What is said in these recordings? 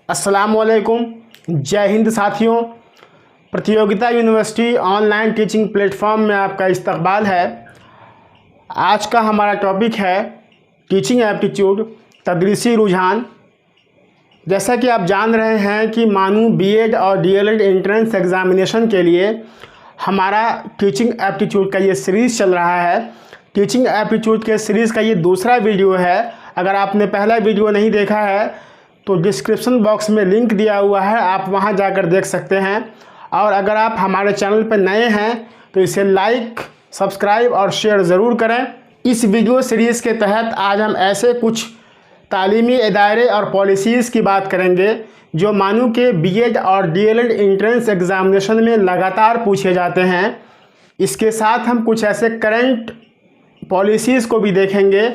अस्सलाम वालेकुम। जय हिंद साथियों। प्रतियोगिता यूनिवर्सिटी ऑनलाइन टीचिंग प्लेटफॉर्म में आपका इस्तकबाल है। आज का हमारा टॉपिक है टीचिंग एप्टीट्यूड, तदरीसी रुझान। जैसा कि आप जान रहे हैं कि मानू बीएड और डीएलएड एंट्रेंस एग्ज़ामिनेशन के लिए हमारा टीचिंग एप्टीट्यूड का ये सीरीज़ चल रहा है। टीचिंग एप्टीट्यूड के सीरीज़ का ये दूसरा वीडियो है। अगर आपने पहला वीडियो नहीं देखा है तो डिस्क्रिप्शन बॉक्स में लिंक दिया हुआ है, आप वहां जाकर देख सकते हैं। और अगर आप हमारे चैनल पर नए हैं तो इसे लाइक, सब्सक्राइब और शेयर ज़रूर करें। इस वीडियो सीरीज़ के तहत आज हम ऐसे कुछ तालीमी इदारे और पॉलिसीज़ की बात करेंगे जो मानू के बीएड और डीएलएड एंट्रेंस एग्ज़ामिनेशन में लगातार पूछे जाते हैं। इसके साथ हम कुछ ऐसे करंट पॉलिसीज़ को भी देखेंगे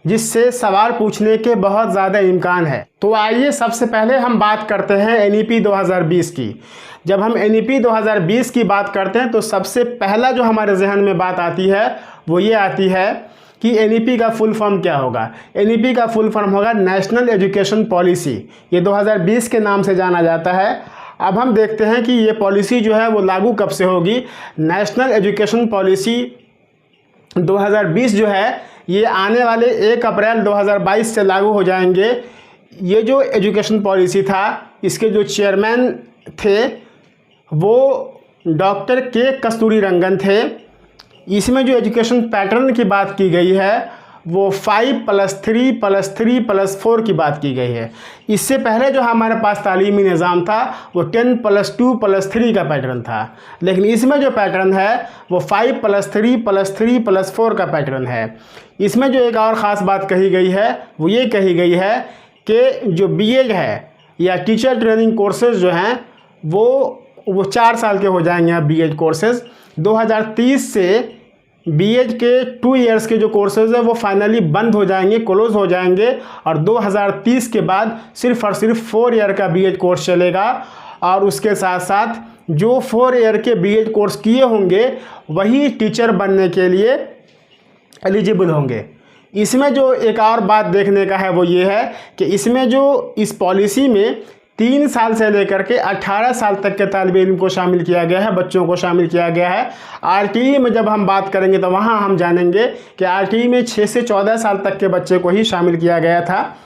जिससे सवाल पूछने के बहुत ज़्यादा इम्कान है। तो आइए सबसे पहले हम बात करते हैं एनईपी 2020 की। जब हम एनईपी 2020 की बात करते हैं तो सबसे पहला जो हमारे जहन में बात आती है वो ये आती है कि एनईपी का फुल फॉर्म क्या होगा। एनईपी का फुल फॉर्म होगा नेशनल एजुकेशन पॉलिसी। ये 2020 के नाम से जाना जाता है। अब हम देखते हैं कि ये पॉलिसी जो है वो लागू कब से होगी। नेशनल एजुकेशन पॉलिसी 2020 जो है ये आने वाले 1 अप्रैल 2022 से लागू हो जाएंगे। ये जो एजुकेशन पॉलिसी था इसके जो चेयरमैन थे वो डॉक्टर के कस्तूरीरंगन थे। इसमें जो एजुकेशन पैटर्न की बात की गई है वो 5+3+3+4 की बात की गई है। इससे पहले जो हमारे पास तालीमी निज़ाम था वो 10+2+3 का पैटर्न था, लेकिन इसमें जो पैटर्न है वो 5+3+3+4 का पैटर्न है। इसमें जो एक और ख़ास बात कही गई है वो ये कही गई है कि जो बीएड है या टीचर ट्रेनिंग कोर्सेज़ जो हैं वो 4 साल के हो जाएंगे। अब बीएड कोर्सेज़ 2030 से बीएड के 2 इयर्स के जो कोर्सेज़ है वो फाइनली बंद हो जाएंगे, क्लोज़ हो जाएंगे और 2030 के बाद सिर्फ़ और सिर्फ 4 ईयर का बीएड कोर्स चलेगा। और उसके साथ साथ जो 4 ईयर के बीएड कोर्स किए होंगे वही टीचर बनने के लिए एलिजिबल होंगे। इसमें जो एक और बात देखने का है वो ये है कि इसमें जो इस पॉलिसी में 3 साल से लेकर के 18 साल तक के तालिब इल्म को शामिल किया गया है, बच्चों को शामिल किया गया है। आरटीई में जब हम बात करेंगे तो वहाँ हम जानेंगे कि आरटीई में 6 से 14 साल तक के बच्चे को ही शामिल किया गया था।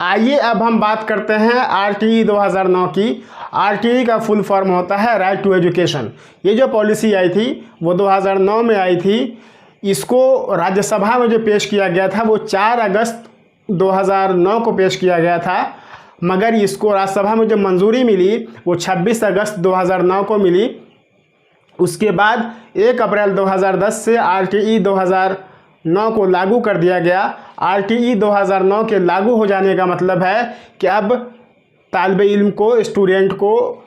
आइए अब हम बात करते हैं आरटीई 2009 की। आरटीई का फुल फॉर्म होता है राइट टू एजुकेशन। ये जो पॉलिसी आई थी वो 2009 में आई थी। इसको राज्यसभा में जो पेश किया गया था वो 4 अगस्त 2009 को पेश किया गया था, मगर इसको राज्यसभा में जो मंजूरी मिली वो 26 अगस्त 2009 को मिली। उसके बाद 1 अप्रैल 2010 से आरटीई 2009 को लागू कर दिया गया। आरटीई 2009 के लागू हो जाने का मतलब है कि अब तालिब इल्म को, स्टूडेंट को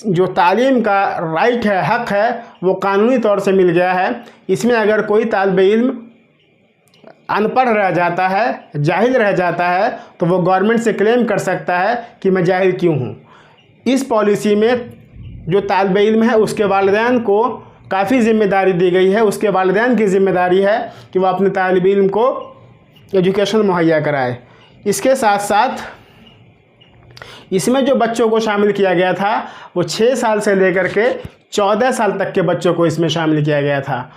जो तालीम का राइट है, हक़ है, वो कानूनी तौर से मिल गया है। इसमें अगर कोई तालिब इल्म अनपढ़ रह जाता है, जाहिल रह जाता है, तो वो गवर्नमेंट से क्लेम कर सकता है कि मैं जाहिल क्यों हूँ। इस पॉलिसी में जो तालिब इल्म है उसके वालिदैन को काफ़ी ज़िम्मेदारी दी गई है। उसके वालिदैन की ज़िम्मेदारी है कि वह अपने तालिब इल्म को एजुकेशन मुहैया कराए। इसके साथ साथ इसमें जो बच्चों को शामिल किया गया था वो 6 साल से लेकर के 14 साल तक के बच्चों को इसमें शामिल किया गया था।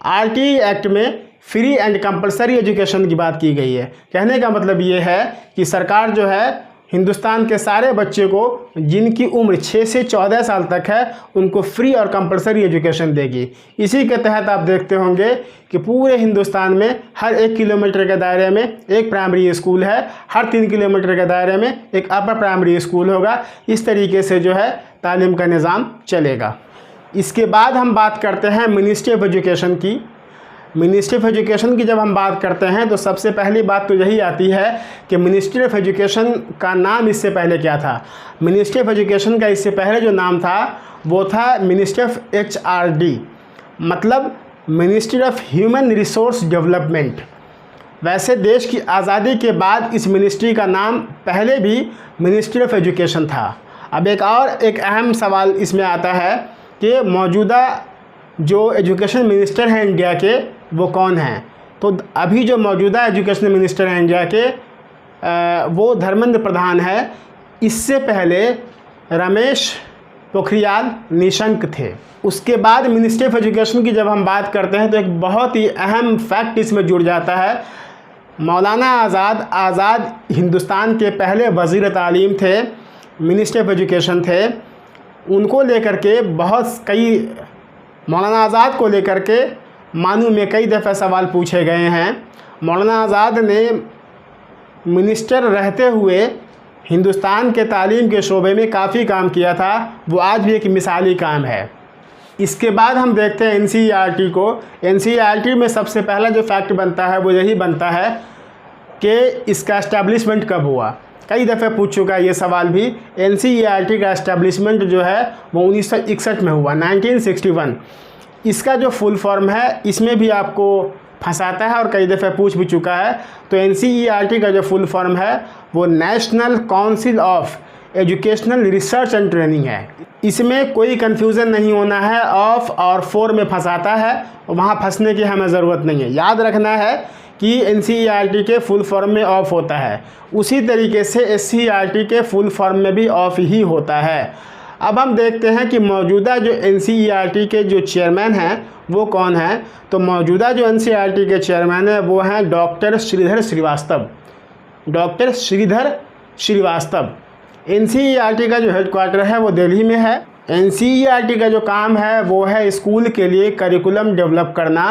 आरटीई एक्ट में फ्री एंड कंपलसरी एजुकेशन की बात की गई है। कहने का मतलब ये है कि सरकार जो है हिंदुस्तान के सारे बच्चे को जिनकी उम्र 6 से 14 साल तक है उनको फ्री और कंपलसरी एजुकेशन देगी। इसी के तहत आप देखते होंगे कि पूरे हिंदुस्तान में हर 1 किलोमीटर के दायरे में एक प्राइमरी स्कूल है, हर 3 किलोमीटर के दायरे में एक अपर प्राइमरी स्कूल होगा। इस तरीके से जो है तालीम का निज़ाम चलेगा। इसके बाद हम बात करते हैं मिनिस्ट्री ऑफ एजुकेशन की। मिनिस्ट्री ऑफ एजुकेशन की जब हम बात करते हैं तो सबसे पहली बात तो यही आती है कि मिनिस्ट्री ऑफ एजुकेशन का नाम इससे पहले क्या था। मिनिस्ट्री ऑफ एजुकेशन का इससे पहले जो नाम था वो था मिनिस्ट्री ऑफ एचआरडी, मतलब ministry of human resource development. वैसे देश की आज़ादी के बाद इस मिनिस्ट्री का नाम पहले भी मिनिस्ट्री ऑफ एजुकेशन था। अब एक अहम सवाल इसमें आता है कि मौजूदा जो एजुकेशन मिनिस्टर हैं इंडिया के वो कौन हैं। तो अभी जो मौजूदा एजुकेशन मिनिस्टर हैं इंडिया के वो धर्मेंद्र प्रधान है। इससे पहले रमेश पोखरियाल निशंक थे। उसके बाद मिनिस्ट्री ऑफ एजुकेशन की जब हम बात करते हैं तो एक बहुत ही अहम फैक्ट इसमें जुड़ जाता है। मौलाना आज़ाद हिंदुस्तान के पहले वज़ीर तालीम थे, मिनिस्ट्री ऑफ एजुकेशन थे। उनको लेकर के मौलाना आज़ाद को लेकर के मानू में कई दफ़े सवाल पूछे गए हैं। मौलाना आज़ाद ने मिनिस्टर रहते हुए हिंदुस्तान के तालीम के शोबे में काफ़ी काम किया था, वो आज भी एक मिसाली काम है। इसके बाद हम देखते हैं एनसीईआरटी को। एनसीईआरटी में सबसे पहला जो फैक्ट बनता है वो यही बनता है कि इसका एस्टैब्लिशमेंट कब हुआ। कई दफ़े पूछ चुका है ये सवाल भी। एनसीईआरटी का एस्टैब्लिशमेंट जो है वो 1961 में हुआ, 1961। इसका जो फुल फॉर्म है इसमें भी आपको फंसाता है और कई दफ़े पूछ भी चुका है। तो एनसीईआरटी का जो फुल फॉर्म है वो national council of educational research and training है। इसमें कोई कन्फ्यूज़न नहीं होना है, ऑफ और फॉर में फंसाता है, वहाँ फंसने की हमें ज़रूरत नहीं है। याद रखना है कि एनसीईआरटी के फुल फॉर्म में ऑफ होता है, उसी तरीके से एससीईआरटी के फुल फॉर्म में भी ऑफ ही होता है। अब हम देखते हैं कि मौजूदा जो एनसीईआरटी के जो चेयरमैन हैं वो कौन है। तो मौजूदा जो एनसीईआरटी के चेयरमैन हैं वो हैं डॉक्टर श्रीधर श्रीवास्तव। एनसीईआरटी का जो हेडक्वार्टर है वो दिल्ली में है। एनसीईआरटी का जो काम है वो है स्कूल के लिए करिकुलम डेवलप करना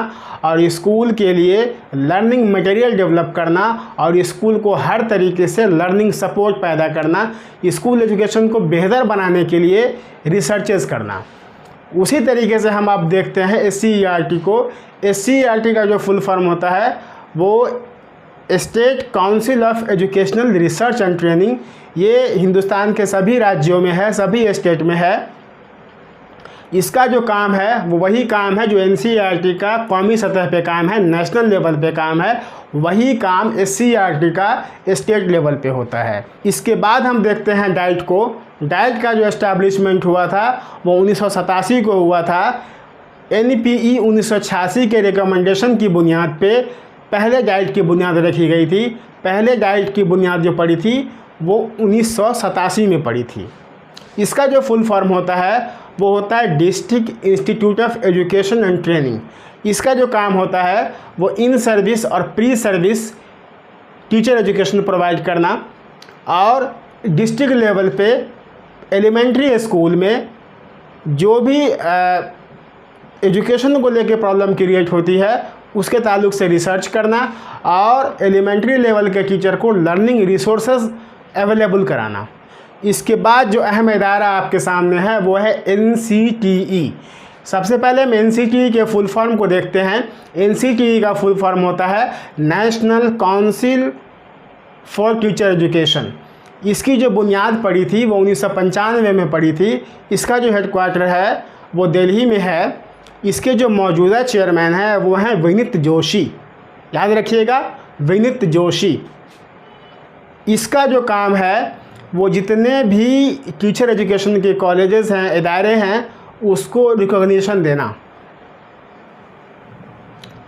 और स्कूल के लिए लर्निंग मटेरियल डेवलप करना और स्कूल को हर तरीके से लर्निंग सपोर्ट पैदा करना, स्कूल एजुकेशन को बेहतर बनाने के लिए रिसर्चेस करना। उसी तरीके से हम आप देखते हैं एससीईआरटी को। एससीईआरटी का जो फुल फॉर्म होता है वो state council of educational research and training. ये हिंदुस्तान के सभी राज्यों में है, सभी स्टेट में है। इसका जो काम है वो वही काम है जो एनसीईआरटी का कौमी सतह पे काम है, नेशनल लेवल पे काम है, वही काम एससीईआरटी का स्टेट लेवल पे होता है। इसके बाद हम देखते हैं डाइट को। डाइट का जो एस्टैब्लिशमेंट हुआ था वो 1987 को हुआ था। एनपीई 1986 के रिकमेंडेशन की बुनियाद पे पहले डाइट की बुनियाद रखी गई थी। पहले डाइट की बुनियाद जो पड़ी थी वो 1987 में पड़ी थी। इसका जो फुल फॉर्म होता है वो होता है district institute of education and training. इसका जो काम होता है वो इन सर्विस और pre service teacher education provide करना और डिस्ट्रिक्ट लेवल पे एलिमेंट्री स्कूल में जो भी एजुकेशन को लेके प्रॉब्लम क्रिएट होती है उसके ताल्लुक से रिसर्च करना और एलिमेंट्री लेवल के टीचर को लर्निंग रिसोर्सेज अवेलेबल कराना। इसके बाद जो अहम इदारा आपके सामने है वो है एनसीटीई। सबसे पहले हम एनसीटीई के फुल फॉर्म को देखते हैं। एनसीटीई का फुल फॉर्म होता है national council for teacher education. इसकी जो बुनियाद पड़ी थी वो 1995 में पड़ी थी। इसका जो हेडक्वार्टर है वो दिल्ली में है। इसके जो मौजूदा चेयरमैन हैं वो हैं विनीत जोशी। याद रखिएगा, विनीत जोशी। इसका जो काम है वो जितने भी टीचर एजुकेशन के कॉलेजेस हैं, इदारे हैं, उसको रिकॉग्निशन देना।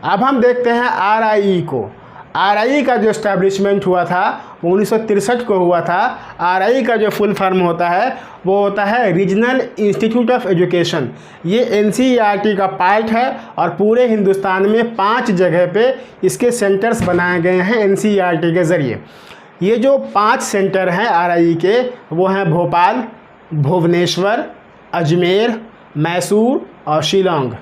अब हम देखते हैं आरआई को। आरआई का जो एस्टैब्लिशमेंट हुआ था वो 1963 को हुआ था। आरआई का जो फुल फॉर्म होता है वो होता है रीजनल इंस्टीट्यूट ऑफ एजुकेशन। ये एनसीईआरटी का पार्ट है और पूरे हिंदुस्तान में 5 जगह पे इसके सेंटर्स बनाए गए हैं एनसीईआरटी के ज़रिए। ये जो 5 सेंटर हैं आरआई के वो हैं भोपाल, भुवनेश्वर, अजमेर, मैसूर और शिलांग।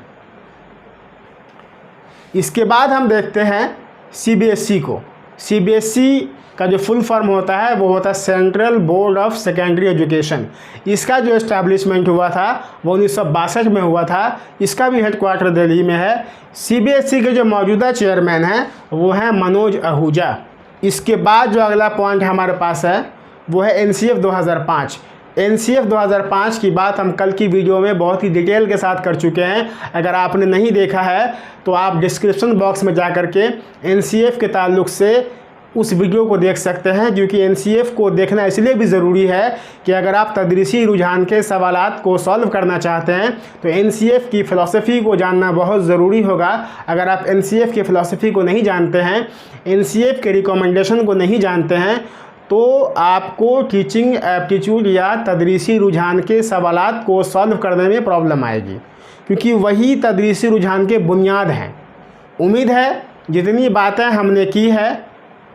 इसके बाद हम देखते हैं सीबीएसई को। सीबीएसई का जो फुल फॉर्म होता है वो होता है central board of secondary education. इसका जो एस्टैब्लिशमेंट हुआ था वो 1962 में हुआ था। इसका भी हेडक्वार्टर दिल्ली में है। सीबीएसई के जो मौजूदा चेयरमैन हैं वो हैं मनोज आहूजा। इसके बाद जो अगला पॉइंट हमारे पास है वो है एनसीएफ 2005। एनसीएफ 2005 की बात हम कल की वीडियो में बहुत ही डिटेल के साथ कर चुके हैं। अगर आपने नहीं देखा है तो आप डिस्क्रिप्शन बॉक्स में जा कर के एनसीएफ के ताल्लुक से उस वीडियो को देख सकते हैं, क्योंकि एनसीएफ को देखना इसलिए भी ज़रूरी है कि अगर आप तदरीसी रुझान के सवालात को सॉल्व करना चाहते हैं तो एनसीएफ की फ़िलासफ़ी को जानना बहुत ज़रूरी होगा। अगर आप एनसीएफ की फ़िलासफ़ी को नहीं जानते हैं, एनसीएफ के रिकमेंडेशन को नहीं जानते हैं, तो आपको टीचिंग एप्टीट्यूड या तदरीसी रुझान के सवालात को सॉल्व करने में प्रॉब्लम आएगी, क्योंकि वही तदरीसी रुझान के बुनियाद हैं। उम्मीद है जितनी बातें हमने की है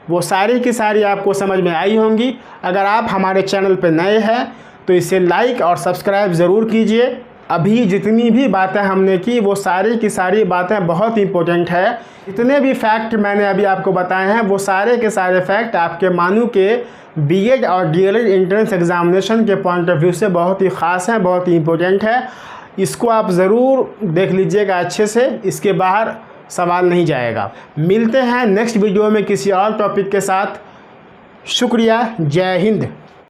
वो सारी की सारी आपको समझ में आई होंगी। अगर आप हमारे चैनल पर नए हैं तो इसे लाइक और सब्सक्राइब ज़रूर कीजिए। अभी जितनी भी बातें हमने की वो सारी की सारी बातें बहुत इंपॉर्टेंट है। जितने भी फैक्ट मैंने अभी आपको बताए हैं वो सारे के सारे फैक्ट आपके मानू के बीएड और डीएलएड एंट्रेंस एग्जामिनेशन के पॉइंट ऑफ व्यू से बहुत ही ख़ास हैं, बहुत ही इंपॉर्टेंट है। इसको आप ज़रूर देख लीजिएगा अच्छे से, इसके बाहर सवाल नहीं जाएगा। मिलते हैं नेक्स्ट वीडियो में किसी और टॉपिक के साथ। शुक्रिया, जय हिंद।